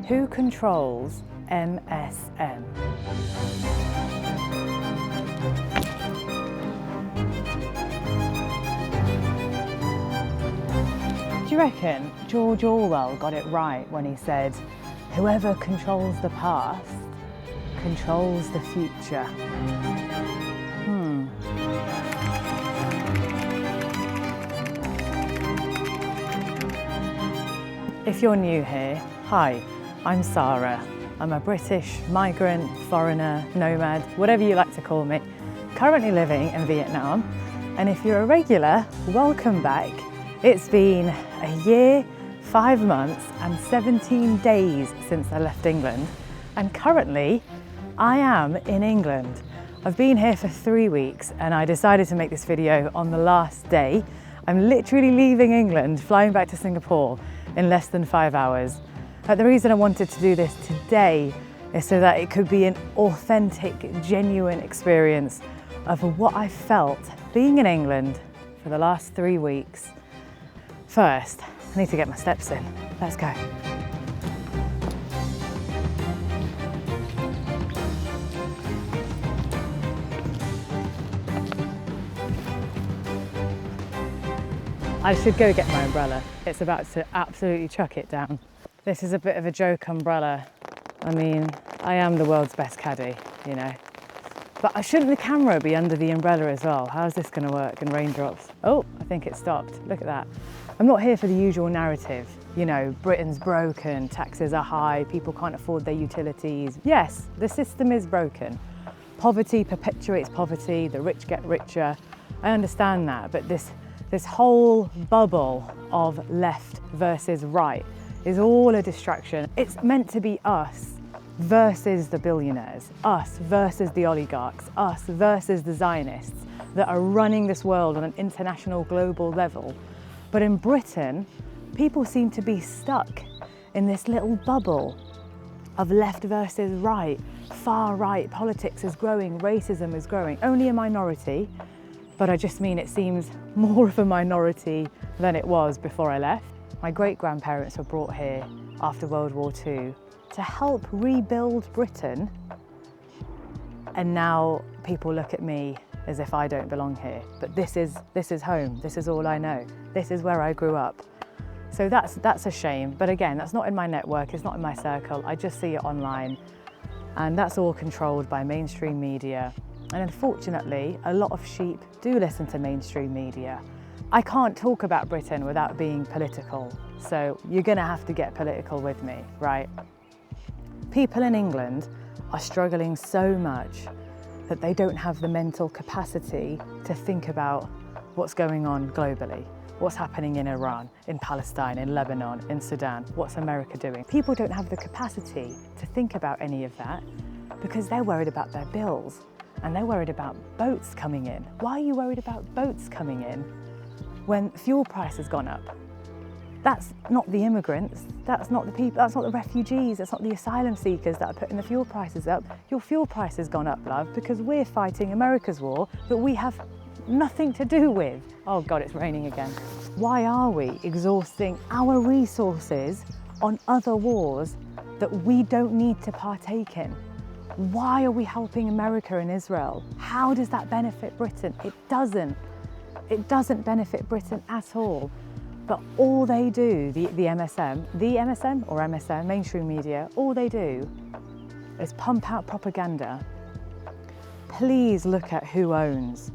Who controls MSM? Do you reckon George Orwell got it right when he said, "Whoever controls the past controls the future"? If you're new here, hi, I'm Sarah. I'm a British migrant, foreigner, nomad, whatever you like to call me, currently living in Vietnam. And if you're a regular, welcome back. It's been a year, 5 months and 17 days since I left England. And currently, I am in England. I've been here for 3 weeks and I decided to make this video on the last day. I'm literally leaving England, flying back to Singapore in less than 5 hours. But the reason I wanted to do this today is so that it could be an authentic, genuine experience of what I felt being in England for the last 3 weeks. First, I need to get my steps in. Let's go. I should go get my umbrella. It's about to absolutely chuck it down. This is a bit of a joke umbrella. I mean, I am the world's best caddy, you know. But shouldn't the camera be under the umbrella as well? How's this gonna work in raindrops? Oh, I think it stopped. Look at that. I'm not here for the usual narrative. You know, Britain's broken, taxes are high, people can't afford their utilities. Yes, the system is broken. Poverty perpetuates poverty, the rich get richer. I understand that, but this whole bubble of left versus right is all a distraction. It's meant to be us versus the billionaires, us versus the oligarchs, us versus the Zionists that are running this world on an international global level. But in Britain, people seem to be stuck in this little bubble of left versus right. Far right politics is growing, racism is growing. Only a minority, but I just mean it seems more of a minority than it was before I left. My great-grandparents were brought here after World War II to help rebuild Britain, and now people look at me as if I don't belong here. But this is home, this is all I know, this is where I grew up. So that's a shame, but again, that's not in my network, it's not in my circle, I just see it online, and that's all controlled by mainstream media. And unfortunately, a lot of sheep do listen to mainstream media. I can't talk about Britain without being political, so you're gonna have to get political with me, right? People in England are struggling so much that they don't have the mental capacity to think about what's going on globally, what's happening in Iran, in Palestine, in Lebanon, in Sudan, what's America doing. People don't have the capacity to think about any of that because they're worried about their bills. And they're worried about boats coming in. Why are you worried about boats coming in when fuel price has gone up? That's not the immigrants, that's not the people, that's not the refugees, that's not the asylum seekers that are putting the fuel prices up. Your fuel price has gone up, love, because we're fighting America's war that we have nothing to do with. Oh God, it's raining again. Why are we exhausting our resources on other wars that we don't need to partake in? Why are we helping America and Israel? How does that benefit Britain? It doesn't. It doesn't benefit Britain at all. But all they do, the MSM, mainstream media, all they do is pump out propaganda. Please look at who owns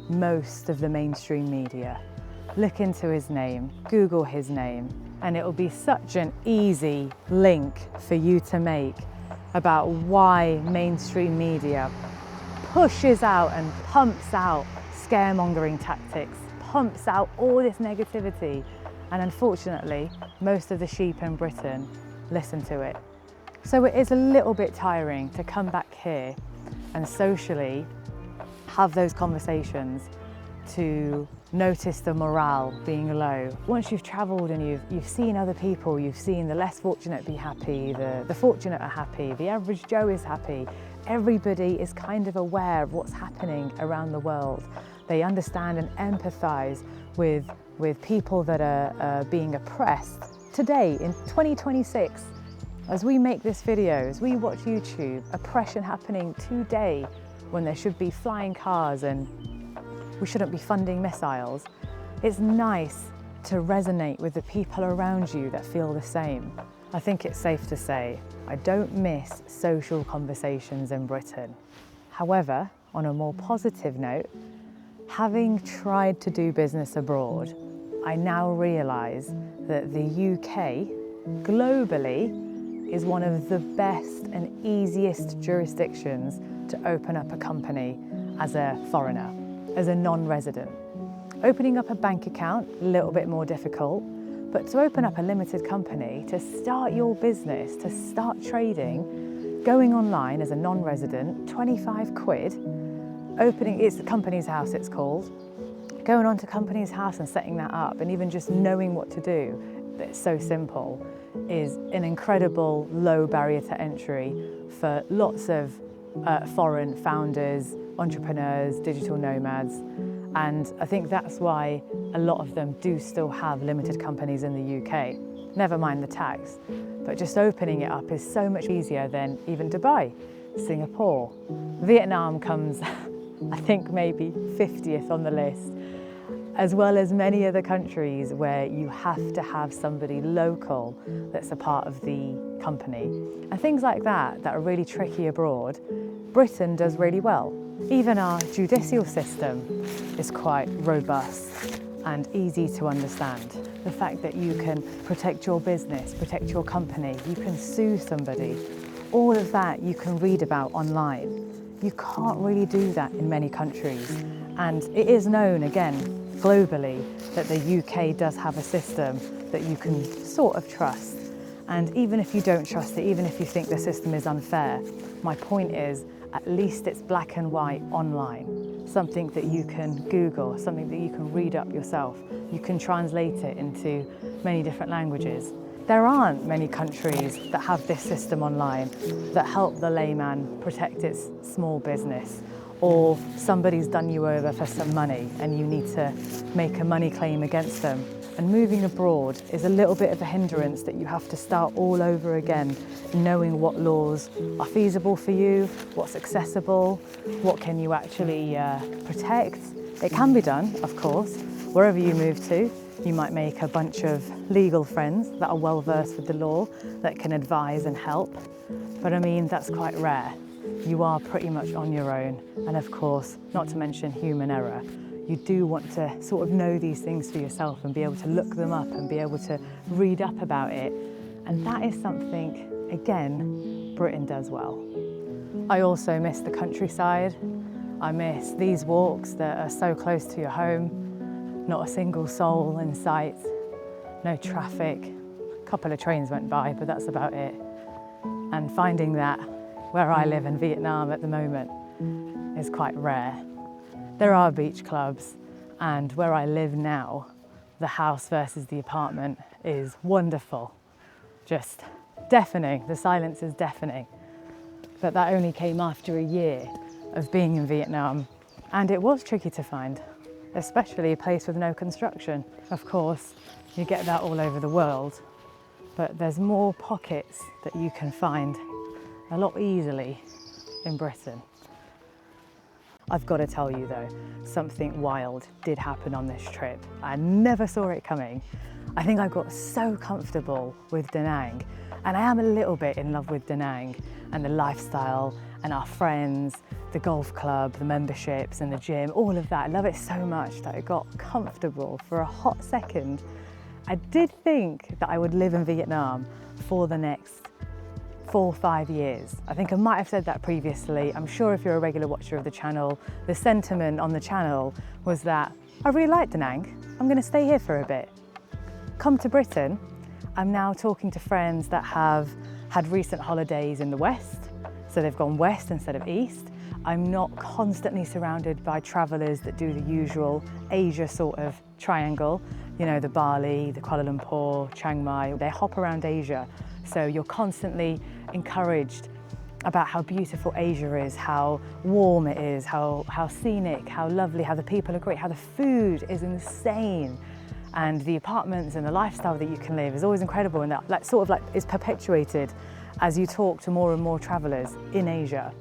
most of the mainstream media. Look into his name, Google his name, and it will be such an easy link for you to make about why mainstream media pushes out and pumps out scaremongering tactics, pumps out all this negativity, and unfortunately, most of the sheep in Britain listen to it. So it is a little bit tiring to come back here and socially have those conversations, to notice the morale being low. Once you've travelled and you've seen other people, you've seen the less fortunate be happy, the fortunate are happy, the average Joe is happy, everybody is kind of aware of what's happening around the world. They understand and empathise with people that are being oppressed. Today, in 2026, As we make this video, as we watch YouTube, oppression happening today when there should be flying cars and we shouldn't be funding missiles, it's nice to resonate with the people around you that feel the same. I think it's safe to say I don't miss social conversations in Britain. However, on a more positive note, having tried to do business abroad, I now realise that the UK, globally, is one of the best and easiest jurisdictions to open up a company as a foreigner, as a non-resident. Opening up a bank account, a little bit more difficult, but to open up a limited company, to start your business, to start trading, going online as a non-resident, 25 quid, it's the company's house it's called, going onto company's house and setting that up, and even just knowing what to do, it's so simple, is an incredible low barrier to entry for lots of foreign founders, entrepreneurs, digital nomads. And I think that's why a lot of them do still have limited companies in the UK. Never mind the tax, but just opening it up is so much easier than even Dubai, Singapore. Vietnam comes, I think, maybe 50th on the list, as well as many other countries where you have to have somebody local that's a part of the company. And things like that are really tricky abroad, Britain does really well. Even our judicial system is quite robust and easy to understand. The fact that you can protect your business, protect your company, you can sue somebody, all of that you can read about online. You can't really do that in many countries. And it is known, again, globally, that the UK does have a system that you can sort of trust. And even if you don't trust it, even if you think the system is unfair, my point is, at least it's black and white online. Something that you can Google, something that you can read up yourself. You can translate it into many different languages. There aren't many countries that have this system online that help the layman protect its small business, or somebody's done you over for some money and you need to make a money claim against them. And moving abroad is a little bit of a hindrance that you have to start all over again, knowing what laws are feasible for you, what's accessible, what can you actually protect. It can be done, of course. Wherever you move to, you might make a bunch of legal friends that are well versed with the law, that can advise and help. But I mean, that's quite rare. You are pretty much on your own. And of course, not to mention human error. You do want to sort of know these things for yourself and be able to look them up and be able to read up about it. And that is something, again, Britain does well. I also miss the countryside. I miss these walks that are so close to your home, not a single soul in sight, no traffic. A couple of trains went by, but that's about it. And finding that where I live in Vietnam at the moment is quite rare. There are beach clubs, and where I live now, the house versus the apartment is wonderful. Just deafening, the silence is deafening. But that only came after a year of being in Vietnam, and it was tricky to find, especially a place with no construction. Of course, you get that all over the world, but there's more pockets that you can find a lot easily in Britain. I've got to tell you though, something wild did happen on this trip. I never saw it coming. I think I got so comfortable with Da Nang, and I am a little bit in love with Da Nang and the lifestyle and our friends, the golf club, the memberships and the gym, all of that. I love it so much that I got comfortable for a hot second. I did think that I would live in Vietnam for the next 4 or 5 years. I think I might have said that previously. I'm sure if you're a regular watcher of the channel, the sentiment on the channel was that I really like Da Nang, I'm going to stay here for a bit. Come to Britain, I'm now talking to friends that have had recent holidays in the West, so they've gone west instead of east. I'm not constantly surrounded by travellers that do the usual Asia sort of triangle, you know, the Bali, the Kuala Lumpur, Chiang Mai, they hop around Asia. So you're constantly encouraged about how beautiful Asia is, how warm it is, how scenic, how lovely, how the people are great, how the food is insane. and the apartments and the lifestyle that you can live is always incredible, and that sort of is perpetuated as you talk to more and more travellers in Asia.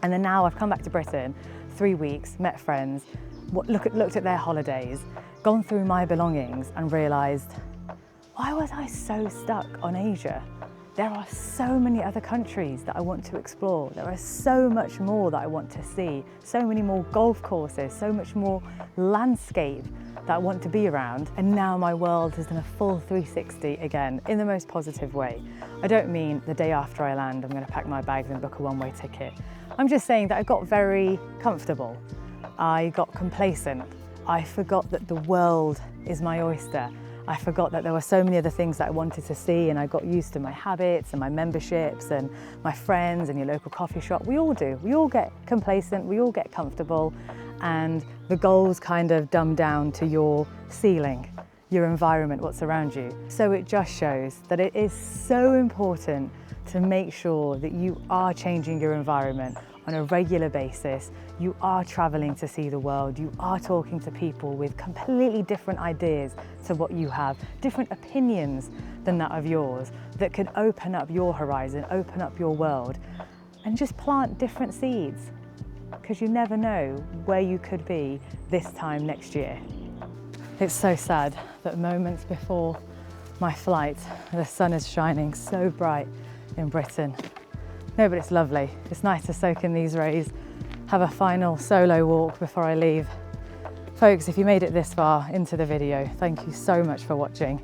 And then now I've come back to Britain, 3 weeks, met friends, looked at their holidays, gone through my belongings and realised, why was I so stuck on Asia? There are so many other countries that I want to explore. There is so much more that I want to see, so many more golf courses, so much more landscape that I want to be around. And now my world has done a full 360 again, in the most positive way. I don't mean the day after I land, I'm going to pack my bags and book a one-way ticket. I'm just saying that I got very comfortable. I got complacent. I forgot that the world is my oyster. I forgot that there were so many other things that I wanted to see, and I got used to my habits and my memberships and my friends and your local coffee shop. We all do. We all get complacent, we all get comfortable, and the goals kind of dumb down to your ceiling, your environment, what's around you. So it just shows that it is so important to make sure that you are changing your environment on a regular basis. You are traveling to see the world. You are talking to people with completely different ideas to what you have, different opinions than that of yours, that could open up your horizon, open up your world, and just plant different seeds, because you never know where you could be this time next year. It's so sad that moments before my flight, the sun is shining so bright in Britain. No, but it's lovely. It's nice to soak in these rays, have a final solo walk before I leave. Folks, if you made it this far into the video, thank you so much for watching.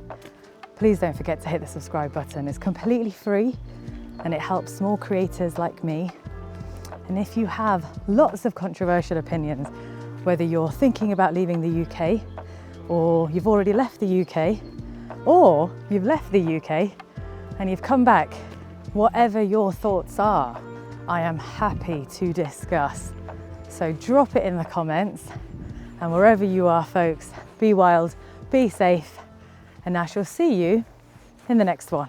Please don't forget to hit the subscribe button. It's completely free and it helps small creators like me. And if you have lots of controversial opinions, whether you're thinking about leaving the UK, or you've already left the UK, or you've left the UK and you've come back, whatever your thoughts are, I am happy to discuss. So drop it in the comments, and wherever you are, folks, be wild, be safe, and I shall see you in the next one.